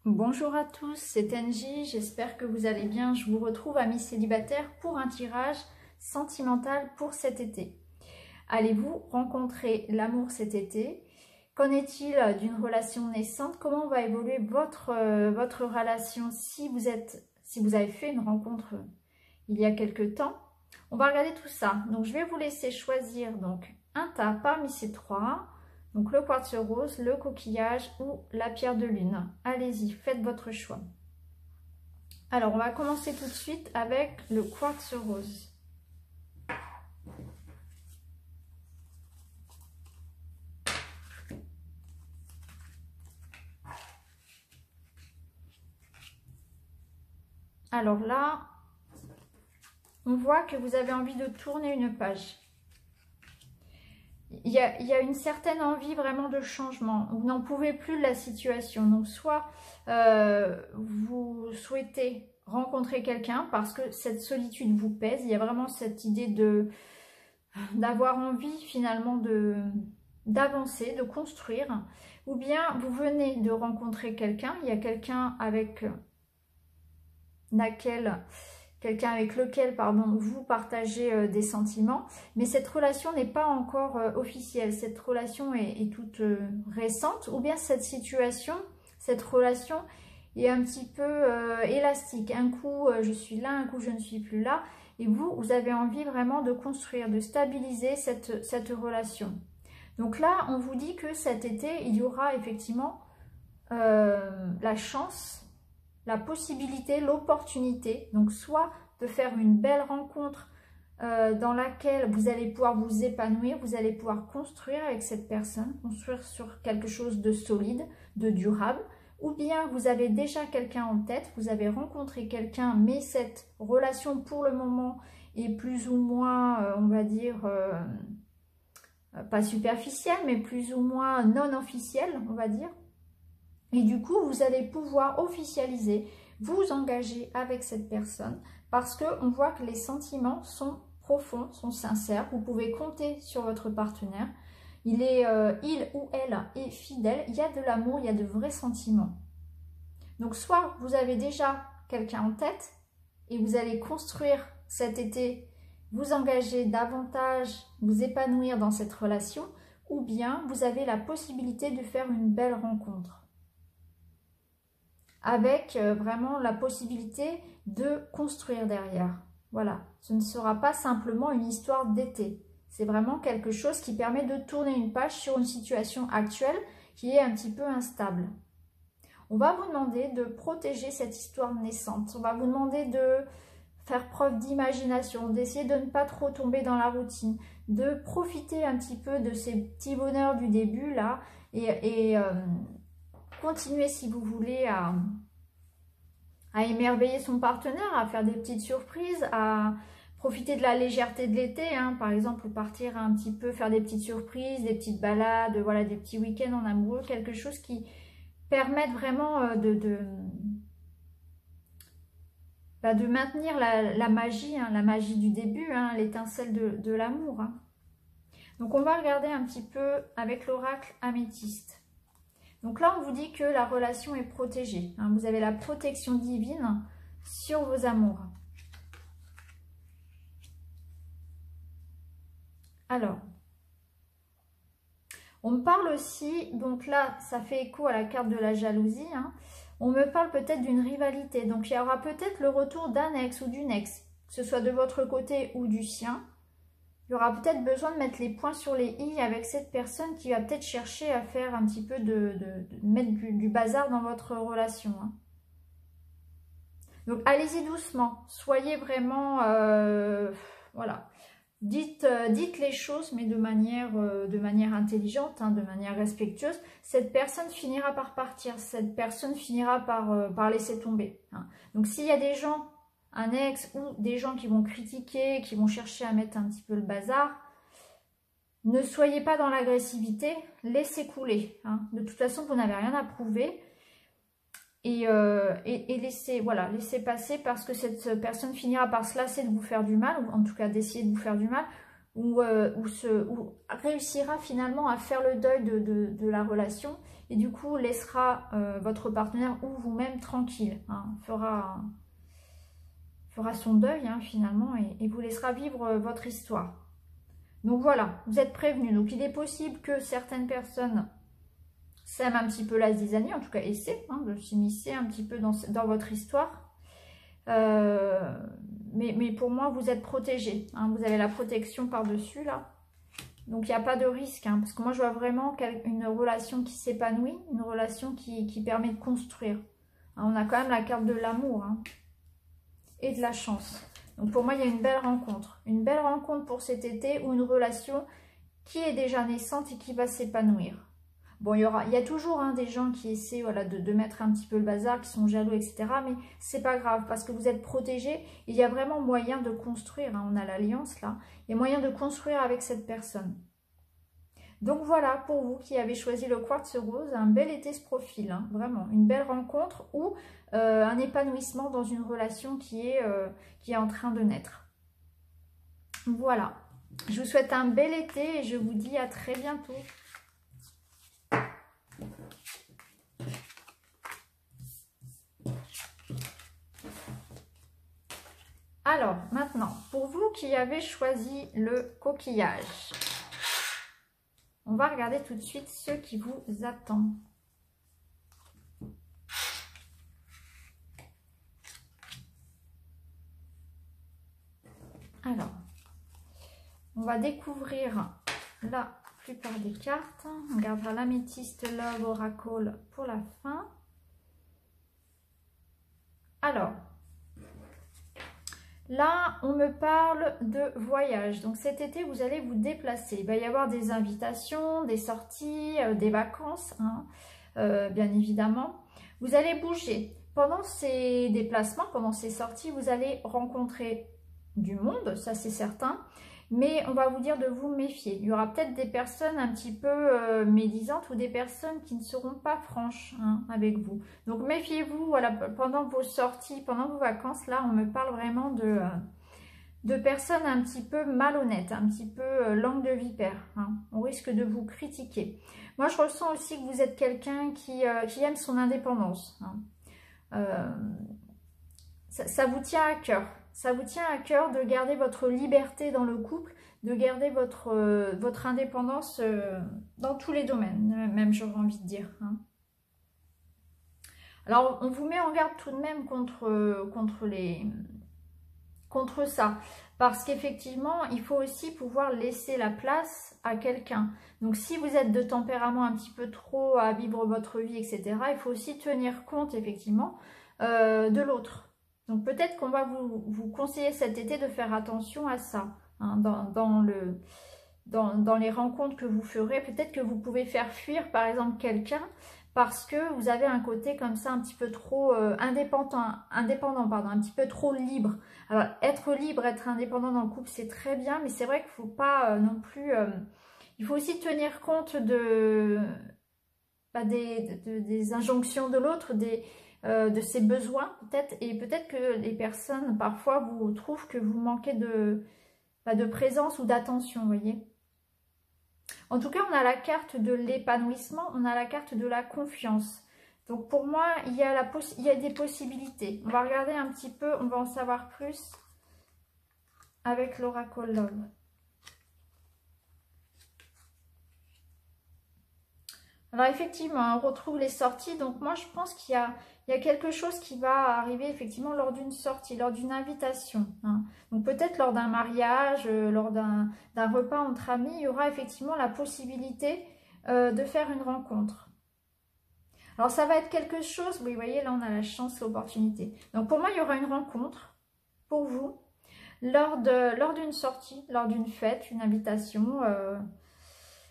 Bonjour à tous, c'est Engie, j'espère que vous allez bien. Je vous retrouve, amis célibataires, pour un tirage sentimental pour cet été. Allez-vous rencontrer l'amour cet été? Qu'en est-il d'une relation naissante? Comment va évoluer votre relation si vous avez fait une rencontre il y a quelque temps? On va regarder tout ça. Donc je vais vous laisser choisir donc un tas parmi ces trois. Donc le quartz rose, le coquillage ou la pierre de lune. Allez-y, faites votre choix. Alors on va commencer tout de suite avec le quartz rose. Alors là, on voit que vous avez envie de tourner une page. Il y a une certaine envie vraiment de changement. Vous n'en pouvez plus de la situation. Donc soit vous souhaitez rencontrer quelqu'un parce que cette solitude vous pèse. Il y a vraiment cette idée d'avoir envie finalement d'avancer, de construire. Ou bien vous venez de rencontrer quelqu'un. Il y a quelqu'un avec lequel vous partagez des sentiments, mais cette relation n'est pas encore officielle, cette relation est toute récente, ou bien cette relation est un petit peu élastique. Un coup je suis là, un coup je ne suis plus là, et vous avez envie vraiment de construire, de stabiliser cette relation. Donc là, on vous dit que cet été, il y aura effectivement la chance, la possibilité, l'opportunité, donc soit de faire une belle rencontre dans laquelle vous allez pouvoir vous épanouir, vous allez pouvoir construire avec cette personne, construire sur quelque chose de solide, de durable, ou bien vous avez déjà quelqu'un en tête, vous avez rencontré quelqu'un, mais cette relation pour le moment est plus ou moins, on va dire, pas superficielle, mais plus ou moins non officielle, on va dire. Et du coup, vous allez pouvoir officialiser, vous engager avec cette personne parce qu'on voit que les sentiments sont profonds, sont sincères. Vous pouvez compter sur votre partenaire. Il ou elle est fidèle. Il y a de l'amour, il y a de vrais sentiments. Donc, soit vous avez déjà quelqu'un en tête et vous allez construire cet été, vous engager davantage, vous épanouir dans cette relation, ou bien vous avez la possibilité de faire une belle rencontre, avec vraiment la possibilité de construire derrière. Voilà, ce ne sera pas simplement une histoire d'été. C'est vraiment quelque chose qui permet de tourner une page sur une situation actuelle qui est un petit peu instable. On va vous demander de protéger cette histoire naissante. On va vous demander de faire preuve d'imagination, d'essayer de ne pas trop tomber dans la routine, de profiter un petit peu de ces petits bonheurs du début là et continuez si vous voulez à émerveiller son partenaire, à faire des petites surprises, à profiter de la légèreté de l'été, hein. Par exemple, partir un petit peu, faire des petites surprises, des petites balades, voilà, des petits week-ends en amoureux, quelque chose qui permette vraiment de maintenir la magie, hein, la magie du début, hein, l'étincelle de l'amour. Hein. Donc on va regarder un petit peu avec l'oracle améthyste. Donc là, on vous dit que la relation est protégée. Hein, vous avez la protection divine sur vos amours. Alors, on me parle aussi, donc là, ça fait écho à la carte de la jalousie. Hein, on me parle peut-être d'une rivalité. Donc, il y aura peut-être le retour d'un ex ou d'une ex, que ce soit de votre côté ou du sien. Il y aura peut-être besoin de mettre les points sur les i avec cette personne qui va peut-être chercher à faire un petit peu de mettre du bazar dans votre relation. Hein. Donc, allez-y doucement. Soyez vraiment... voilà. Dites les choses, mais de manière intelligente, hein, de manière respectueuse. Cette personne finira par partir. Cette personne finira par laisser tomber. Hein. Donc, s'il y a des gens... un ex ou des gens qui vont critiquer, qui vont chercher à mettre un petit peu le bazar, ne soyez pas dans l'agressivité, laissez couler. Hein. De toute façon, vous n'avez rien à prouver et laissez passer parce que cette personne finira par se lasser de vous faire du mal, ou en tout cas d'essayer de vous faire du mal, ou réussira finalement à faire le deuil de la relation et du coup laissera votre partenaire ou vous-même tranquille, hein, fera son deuil hein, finalement et vous laissera vivre votre histoire. Donc voilà, vous êtes prévenus. Donc il est possible que certaines personnes s'aiment un petit peu la zizanie, en tout cas essaient hein, de s'immiscer un petit peu dans votre histoire. Mais pour moi, vous êtes protégés. Hein, vous avez la protection par-dessus là. Donc il n'y a pas de risque. Hein, parce que moi, je vois vraiment une relation qui s'épanouit, une relation qui permet de construire. Hein, on a quand même la carte de l'amour. Hein, et de la chance. Donc pour moi, il y a une belle rencontre. Une belle rencontre pour cet été ou une relation qui est déjà naissante et qui va s'épanouir. Bon, il y a toujours hein, des gens qui essaient voilà, de mettre un petit peu le bazar, qui sont jaloux, etc. Mais c'est pas grave parce que vous êtes protégés. Il y a vraiment moyen de construire. Hein, on a l'alliance là. Il y a moyen de construire avec cette personne. Donc voilà, pour vous qui avez choisi le quartz rose, un bel été se profile, hein, vraiment, une belle rencontre ou un épanouissement dans une relation qui est en train de naître. Voilà, je vous souhaite un bel été et je vous dis à très bientôt. Alors, maintenant, pour vous qui avez choisi le coquillage, on va regarder tout de suite ce qui vous attend. Alors, on va découvrir la plupart des cartes. On gardera l'améthyste, Love, Oracle pour la fin. Alors, là, on me parle de voyage. Donc cet été, vous allez vous déplacer. Il va y avoir des invitations, des sorties, des vacances, hein, bien évidemment. Vous allez bouger. Pendant ces déplacements, pendant ces sorties, vous allez rencontrer du monde, ça c'est certain. Mais on va vous dire de vous méfier. Il y aura peut-être des personnes un petit peu médisantes ou des personnes qui ne seront pas franches hein, avec vous. Donc méfiez-vous, voilà, pendant vos sorties, pendant vos vacances, là on me parle vraiment de personnes un petit peu malhonnêtes, un petit peu langue de vipère. Hein. On risque de vous critiquer. Moi je ressens aussi que vous êtes quelqu'un qui aime son indépendance. Hein. Ça vous tient à cœur. Ça vous tient à cœur de garder votre liberté dans le couple, de garder votre indépendance dans tous les domaines, même j'aurais envie de dire. Hein. Alors, on vous met en garde tout de même contre ça. Parce qu'effectivement, il faut aussi pouvoir laisser la place à quelqu'un. Donc, si vous êtes de tempérament un petit peu trop à vivre votre vie, etc., il faut aussi tenir compte, effectivement, de l'autre. Donc peut-être qu'on va vous conseiller cet été de faire attention à ça, hein, dans les rencontres que vous ferez. Peut-être que vous pouvez faire fuir par exemple quelqu'un parce que vous avez un côté comme ça un petit peu trop indépendant, un petit peu trop libre. Alors être libre, être indépendant dans le couple c'est très bien, mais c'est vrai qu'il ne faut pas non plus... il faut aussi tenir compte des injonctions de l'autre, de ses besoins peut-être, et peut-être que les personnes parfois vous trouvent que vous manquez de présence ou d'attention, vous voyez. En tout cas, on a la carte de l'épanouissement, on a la carte de la confiance. Donc pour moi, il y a des possibilités. On va regarder un petit peu, on va en savoir plus avec l'Oracle Love. Alors effectivement, on retrouve les sorties. Donc moi, je pense qu'il y a quelque chose qui va arriver effectivement lors d'une sortie, lors d'une invitation. Hein. Donc peut-être lors d'un mariage, lors d'un repas entre amis, il y aura effectivement la possibilité de faire une rencontre. Alors ça va être quelque chose, oui, vous voyez, là on a la chance, l'opportunité. Donc pour moi, il y aura une rencontre pour vous lors d'une sortie, lors d'une fête, une invitation.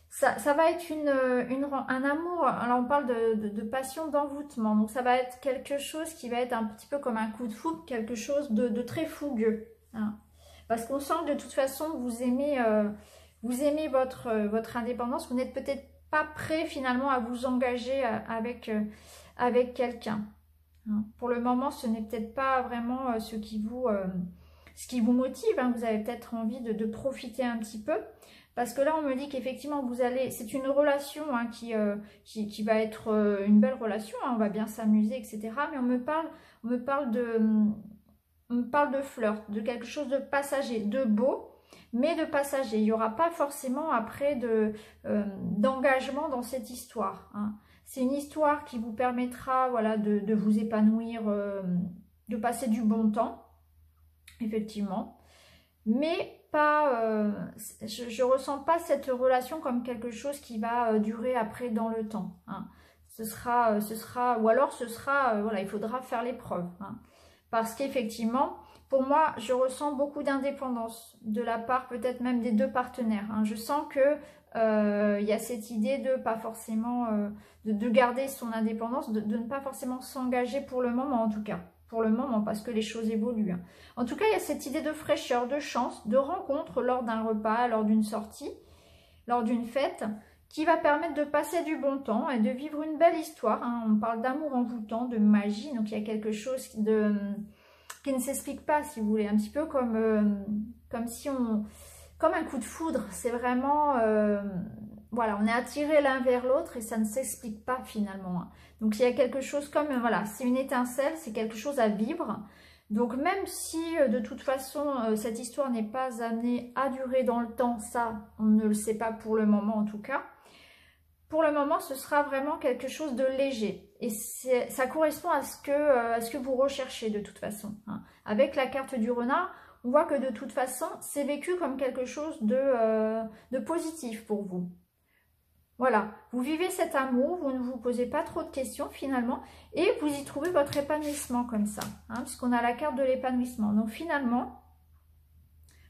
Ça va être un amour, alors on parle de passion, d'envoûtement, donc ça va être quelque chose qui va être un petit peu comme un coup de foudre, quelque chose de très fougueux. Hein. Parce qu'on sent que de toute façon, vous aimez votre indépendance, vous n'êtes peut-être pas prêt finalement à vous engager avec quelqu'un. Hein. Pour le moment, ce n'est peut-être pas vraiment ce qui vous motive, hein. Vous avez peut-être envie de profiter un petit peu. Parce que là, on me dit qu'effectivement, vous allez... C'est une relation hein, qui va être une belle relation. Hein, on va bien s'amuser, etc. Mais on me parle de flirt, de quelque chose de passager, de beau, mais de passager. Il n'y aura pas forcément après d'engagement dans cette histoire. Hein. C'est une histoire qui vous permettra voilà, de vous épanouir, de passer du bon temps, effectivement. Mais pas, je ne ressens pas cette relation comme quelque chose qui va durer après dans le temps. Hein. Ou alors ce sera, voilà, il faudra faire l'épreuve. Hein. Parce qu'effectivement, pour moi, je ressens beaucoup d'indépendance de la part peut-être même des deux partenaires. Hein. Je sens que y a cette idée de pas forcément de garder son indépendance, de ne pas forcément s'engager pour le moment en tout cas. Pour le moment, parce que les choses évoluent. Hein. En tout cas, il y a cette idée de fraîcheur, de chance, de rencontre lors d'un repas, lors d'une sortie, lors d'une fête, qui va permettre de passer du bon temps et de vivre une belle histoire. Hein. On parle d'amour envoûtant, de magie, donc il y a quelque chose qui ne s'explique pas, si vous voulez, un petit peu comme si on... Comme un coup de foudre, c'est vraiment... voilà, on est attiré l'un vers l'autre et ça ne s'explique pas finalement. Hein. Donc il y a quelque chose comme... Voilà, c'est une étincelle, c'est quelque chose à vivre. Donc même si de toute façon cette histoire n'est pas amenée à durer dans le temps, ça on ne le sait pas pour le moment en tout cas. Pour le moment ce sera vraiment quelque chose de léger et ça correspond à ce que vous recherchez de toute façon. Hein. Avec la carte du renard, on voit que de toute façon c'est vécu comme quelque chose de positif pour vous. Voilà, vous vivez cet amour, vous ne vous posez pas trop de questions finalement et vous y trouvez votre épanouissement comme ça, hein, puisqu'on a la carte de l'épanouissement. Donc finalement,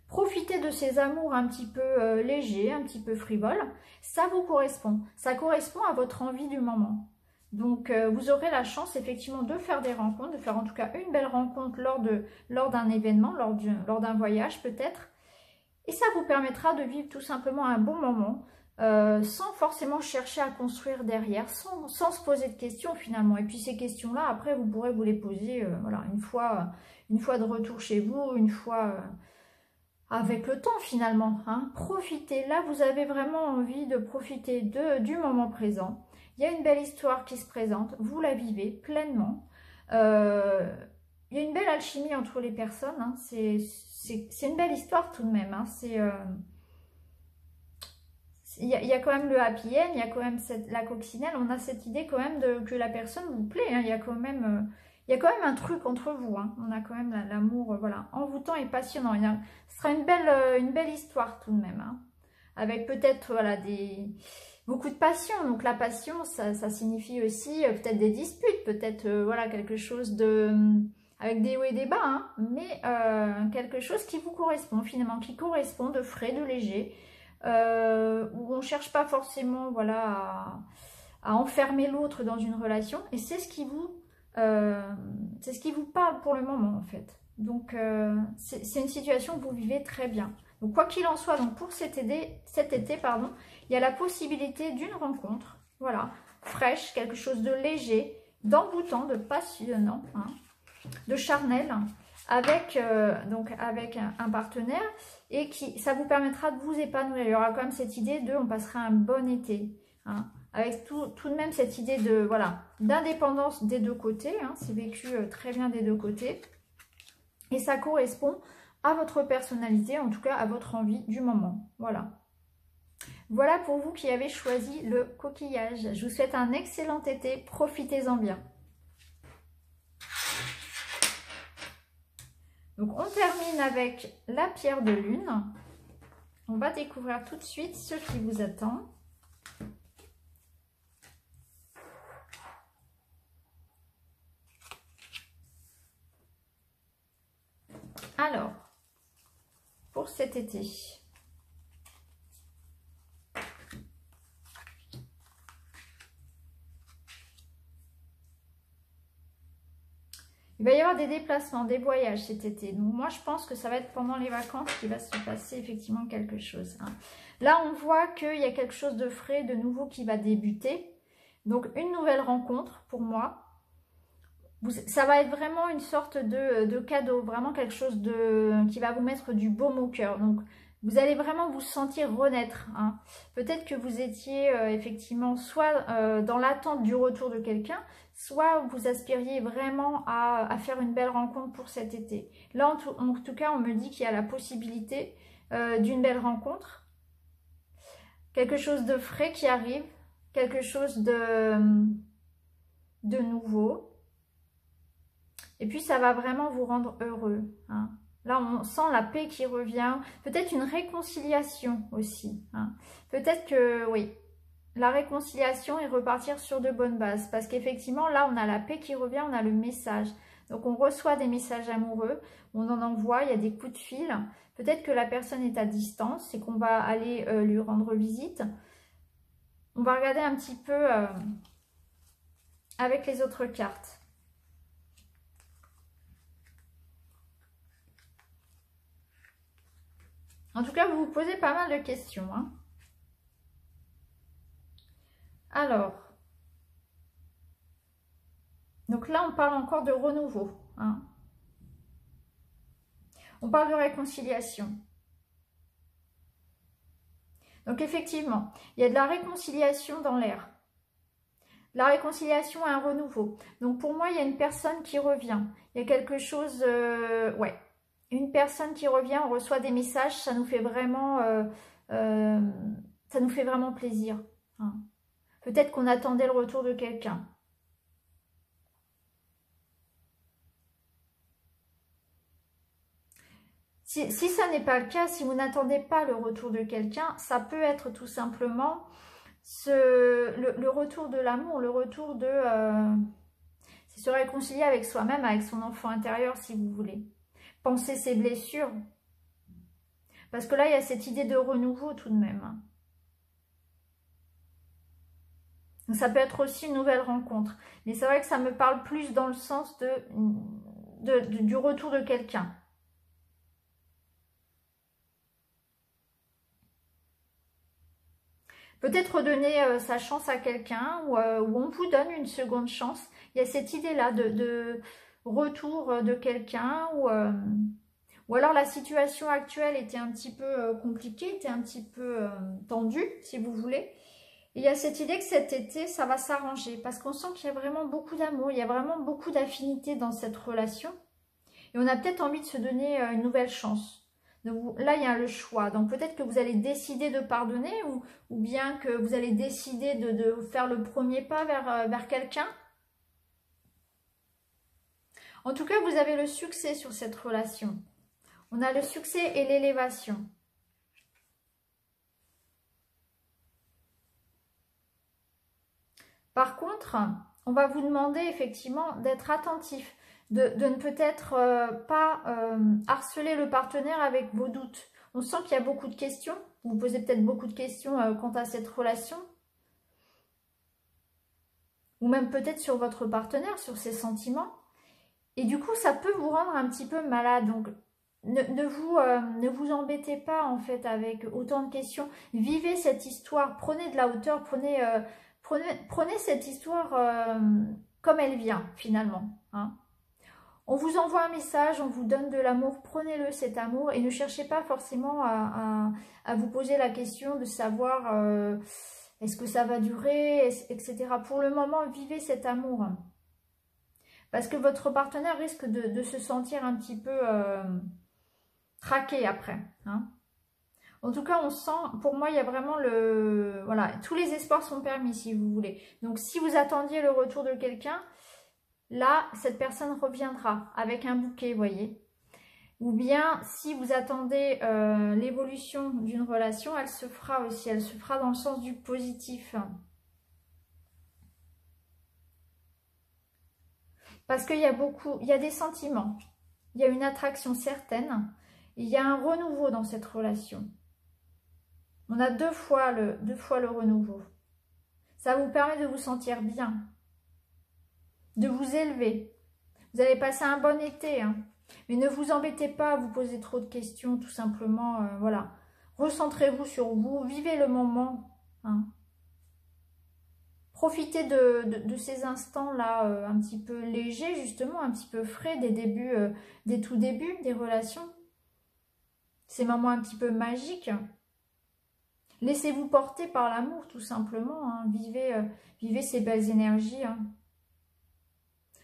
profitez de ces amours un petit peu légers, un petit peu frivoles, ça vous correspond. Ça correspond à votre envie du moment. Donc vous aurez la chance effectivement de faire des rencontres, de faire en tout cas une belle rencontre lors d'un événement, lors d'un voyage peut-être. Et ça vous permettra de vivre tout simplement un bon moment, sans forcément chercher à construire derrière, sans se poser de questions finalement. Et puis ces questions-là, après, vous pourrez vous les poser voilà, une fois de retour chez vous, une fois avec le temps finalement. Hein. Profitez, là vous avez vraiment envie de profiter du moment présent. Il y a une belle histoire qui se présente, vous la vivez pleinement. Il y a une belle alchimie entre les personnes, hein. C'est une belle histoire tout de même. Hein. Il y a quand même le happy end, il y a quand même la coccinelle, on a cette idée quand même que la personne vous plaît, hein. Il y a quand même un truc entre vous, hein. On a quand même l'amour voilà, envoûtant et passionnant. Ce sera une belle histoire tout de même, hein. Avec peut-être voilà, beaucoup de passion. Donc la passion, ça signifie aussi peut-être des disputes, peut-être voilà, quelque chose avec des hauts et des bas, hein, mais quelque chose qui vous correspond finalement, qui correspond de frais, de léger, où on ne cherche pas forcément voilà, à enfermer l'autre dans une relation, et c'est ce qui vous parle pour le moment en fait. Donc c'est une situation que vous vivez très bien. Donc quoi qu'il en soit, donc pour cet été, pardon, il y a la possibilité d'une rencontre, voilà, fraîche, quelque chose de léger, d'envoûtant, de passionnant, hein, de charnel, avec un partenaire, et ça vous permettra de vous épanouir. Il y aura quand même cette idée on passera un bon été, hein, avec tout de même cette idée voilà, d'indépendance des deux côtés, hein, c'est vécu très bien des deux côtés, et ça correspond à votre personnalité, en tout cas à votre envie du moment. Voilà. Voilà pour vous qui avez choisi le coquillage. Je vous souhaite un excellent été, profitez-en bien. Donc on termine avec la pierre de lune. On va découvrir tout de suite ce qui vous attend. Alors, pour cet été, il va y avoir des déplacements, des voyages cet été. Donc moi, je pense que ça va être pendant les vacances qu'il va se passer effectivement quelque chose. Hein. Là, on voit qu'il y a quelque chose de frais, de nouveau qui va débuter. Donc, une nouvelle rencontre pour moi. Ça va être vraiment une sorte de cadeau, vraiment quelque chose qui va vous mettre du baume au cœur. Donc, Vous allez vraiment vous sentir renaître, hein. Peut-être que vous étiez effectivement soit dans l'attente du retour de quelqu'un, soit vous aspiriez vraiment à faire une belle rencontre pour cet été. Là, en tout cas, on me dit qu'il y a la possibilité d'une belle rencontre. Quelque chose de frais qui arrive, quelque chose de nouveau. Et puis, ça va vraiment vous rendre heureux, hein. Là, on sent la paix qui revient. Peut-être une réconciliation aussi, hein. Peut-être que, oui, la réconciliation et repartir sur de bonnes bases. Parce qu'effectivement, là, on a la paix qui revient, on a le message. Donc, on reçoit des messages amoureux, on en envoie, il y a des coups de fil. Peut-être que la personne est à distance et qu'on va aller lui rendre visite. On va regarder un petit peu avec les autres cartes. En tout cas, vous vous posez pas mal de questions, hein. Alors, donc là, on parle encore de renouveau, hein. On parle de réconciliation. Donc effectivement, il y a de la réconciliation dans l'air. La réconciliation et un renouveau. Donc pour moi, il y a une personne qui revient. Il y a quelque chose, ouais. Une personne qui revient, on reçoit des messages, ça nous fait vraiment plaisir, hein. Peut-être qu'on attendait le retour de quelqu'un. Si ça n'est pas le cas, si vous n'attendez pas le retour de quelqu'un, ça peut être tout simplement le retour de l'amour, le retour de... c'est se réconcilier avec soi-même, avec son enfant intérieur si vous voulez. Penser ses blessures. Parce que là, il y a cette idée de renouveau tout de même. Donc, ça peut être aussi une nouvelle rencontre. Mais c'est vrai que ça me parle plus dans le sens du retour de quelqu'un. Peut-être redonner sa chance à quelqu'un ou on vous donne une seconde chance. Il y a cette idée-là de retour de quelqu'un ou alors la situation actuelle était un petit peu compliquée, était un petit peu tendue, si vous voulez. Et il y a cette idée que cet été, ça va s'arranger parce qu'on sent qu'il y a vraiment beaucoup d'amour, il y a vraiment beaucoup d'affinité dans cette relation. Et on a peut-être envie de se donner une nouvelle chance. Donc là, il y a le choix. Donc peut-être que vous allez décider de pardonner ou bien que vous allez décider de faire le premier pas vers quelqu'un. En tout cas, vous avez le succès sur cette relation. On a le succès et l'élévation. Par contre, on va vous demander effectivement d'être attentif. De ne peut-être pas harceler le partenaire avec vos doutes. On sent qu'il y a beaucoup de questions. Vous vous posez peut-être beaucoup de questions quant à cette relation. Ou même peut-être sur votre partenaire, sur ses sentiments. Et du coup, ça peut vous rendre un petit peu malade. Donc, ne vous embêtez pas en fait avec autant de questions. Vivez cette histoire, prenez de la hauteur, prenez cette histoire comme elle vient finalement, hein. On vous envoie un message, on vous donne de l'amour, prenez-le cet amour et ne cherchez pas forcément à vous poser la question de savoir est-ce que ça va durer, etc. Pour le moment, vivez cet amour. Parce que votre partenaire risque de se sentir un petit peu traqué après, hein. En tout cas, on sent, pour moi, il y a vraiment voilà, tous les espoirs sont permis si vous voulez. Donc, si vous attendiez le retour de quelqu'un, là, cette personne reviendra avec un bouquet, vous voyez. Ou bien, si vous attendez l'évolution d'une relation, elle se fera aussi. Elle se fera dans le sens du positif. Parce qu'il y a des sentiments. Il y a une attraction certaine. Il y a un renouveau dans cette relation. On a deux fois le renouveau. Ça vous permet de vous sentir bien, de vous élever. Vous allez passer un bon été, hein. Mais ne vous embêtez pas à vous poser trop de questions, tout simplement, voilà. Recentrez-vous sur vous, vivez le moment, hein. Profitez de ces instants-là un petit peu légers, justement, un petit peu frais des débuts, des tout débuts des relations. ces moments un petit peu magiques. Laissez-vous porter par l'amour, tout simplement. Hein. Vivez ces belles énergies. Hein.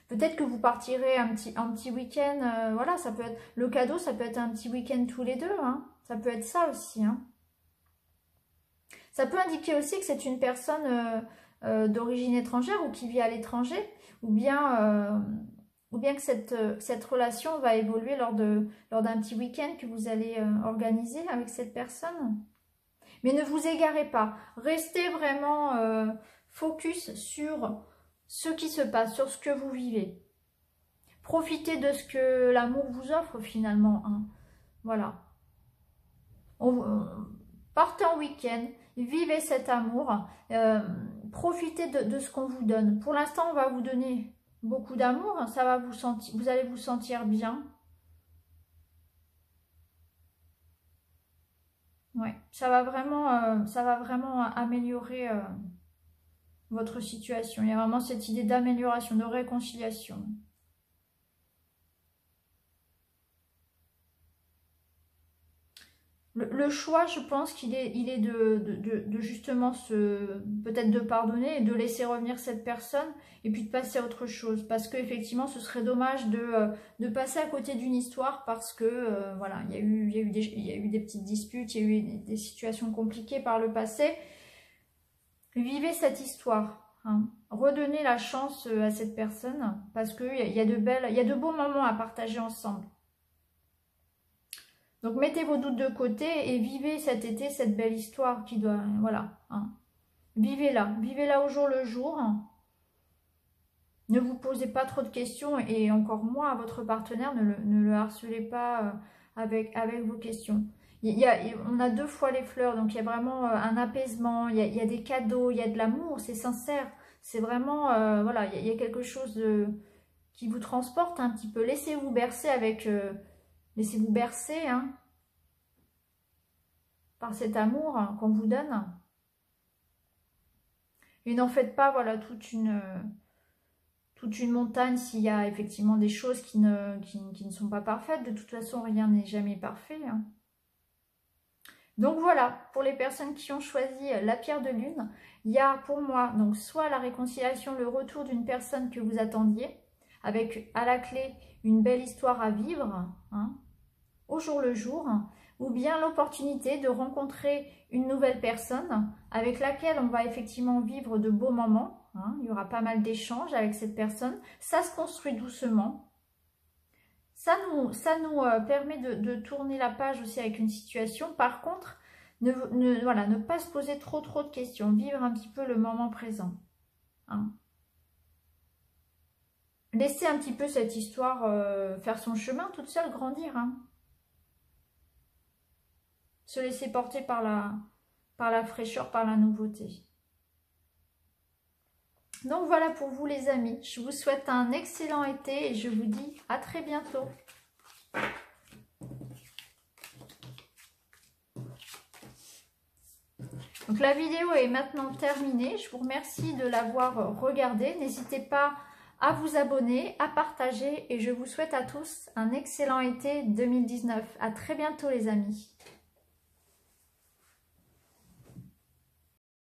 Peut-être que vous partirez un petit week-end. Voilà, ça peut être le cadeau, ça peut être un petit week-end tous les deux. Hein. Ça peut être ça aussi. Hein. Ça peut indiquer aussi que c'est une personne d'origine étrangère ou qui vit à l'étranger, ou bien que cette relation va évoluer lors d'un petit week-end que vous allez organiser avec cette personne. Mais ne vous égarez pas, restez vraiment focus sur ce qui se passe, sur ce que vous vivez. Profitez de ce que l'amour vous offre finalement. Hein. Voilà. Partez en week-end, vivez cet amour, profitez de ce qu'on vous donne. Pour l'instant, on va vous donner beaucoup d'amour, ça va vous allez vous sentir bien. Ouais, ça va vraiment améliorer votre situation. Il y a vraiment cette idée d'amélioration, de réconciliation. Le choix, je pense qu'il est, de justement peut-être de pardonner et de laisser revenir cette personne et puis de passer à autre chose. Parce qu'effectivement, ce serait dommage de passer à côté d'une histoire parce que, voilà, il y a eu des petites disputes, il y a eu des situations compliquées par le passé. Vivez cette histoire. Hein. Redonnez la chance à cette personne parce qu'il y a de beaux moments à partager ensemble. Donc, mettez vos doutes de côté et vivez cet été cette belle histoire qui doit... Voilà. Hein. Vivez-la au jour le jour. Ne vous posez pas trop de questions et encore moins à votre partenaire. Ne le harcelez pas avec vos questions. On a 2 fois les fleurs, donc il y a vraiment un apaisement. Il y a des cadeaux, il y a de l'amour, c'est sincère. C'est vraiment... voilà, il y a quelque chose qui vous transporte un petit peu. Laissez-vous bercer avec... Laissez-vous bercer hein, par cet amour hein, qu'on vous donne. Et n'en faites pas voilà, toute une montagne s'il y a effectivement des choses qui ne sont pas parfaites. De toute façon, rien n'est jamais parfait. Hein. Donc voilà, pour les personnes qui ont choisi la pierre de lune, il y a pour moi donc soit la réconciliation, le retour d'une personne que vous attendiez, avec à la clé une belle histoire à vivre, hein, au jour le jour, ou bien l'opportunité de rencontrer une nouvelle personne avec laquelle on va effectivement vivre de beaux moments. Hein, il y aura pas mal d'échanges avec cette personne. Ça se construit doucement. Ça nous permet de tourner la page aussi avec une situation. Par contre, ne pas se poser trop de questions. Vivre un petit peu le moment présent. Hein. Laisser un petit peu cette histoire faire son chemin toute seule, grandir. Hein. Se laisser porter par la fraîcheur, par la nouveauté. Donc voilà pour vous les amis. Je vous souhaite un excellent été et je vous dis à très bientôt. Donc la vidéo est maintenant terminée. Je vous remercie de l'avoir regardée. N'hésitez pas à vous abonner, à partager et je vous souhaite à tous un excellent été 2019. À très bientôt les amis.